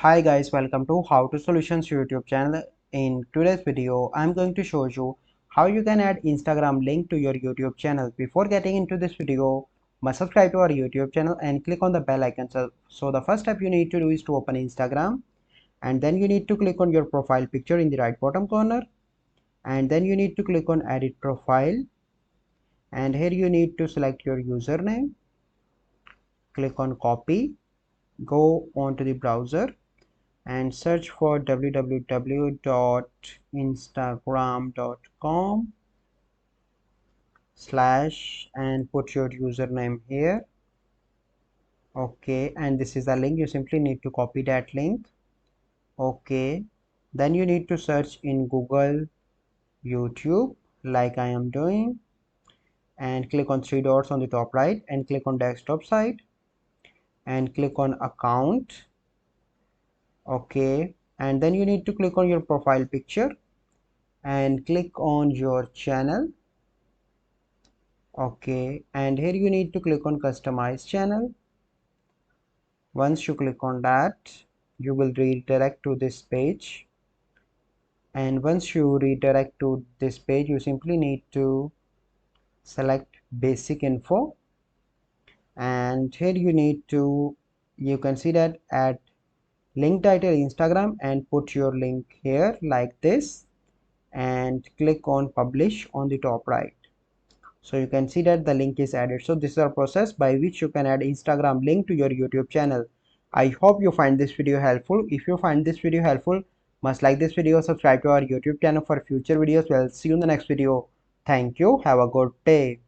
Hi guys, welcome to How to Solutions YouTube channel. In today's video, I'm going to show you how you can add Instagram link to your YouTube channel. Before getting into this video, must subscribe to our YouTube channel and click on the bell icon. So the first step you need to do is to open Instagram, and then you need to click on your profile picture in the right bottom corner, and then you need to click on edit profile, and here you need to select your username, click on copy, go on to the browser and search for www.instagram.com slash and put your username here. Okay, and this is the link. You simply need to copy that link. Okay, then you need to search in Google, YouTube, like I am doing, and click on three dots on the top right and click on desktop side and click on account. Okay, and then you need to click on your profile picture and click on your channel. Okay, and here you need to click on customize channel. Once you click on that, you will redirect to this page, and once you redirect to this page, you simply need to select basic info, and here you can see that add link title Instagram and put your link here like this and click on publish on the top right. So you can see that the link is added. So this is a process by which you can add Instagram link to your YouTube channel. I hope you find this video helpful. If you find this video helpful, must like this video, subscribe to our YouTube channel for future videos. We'll see you in the next video. Thank you. Have a good day.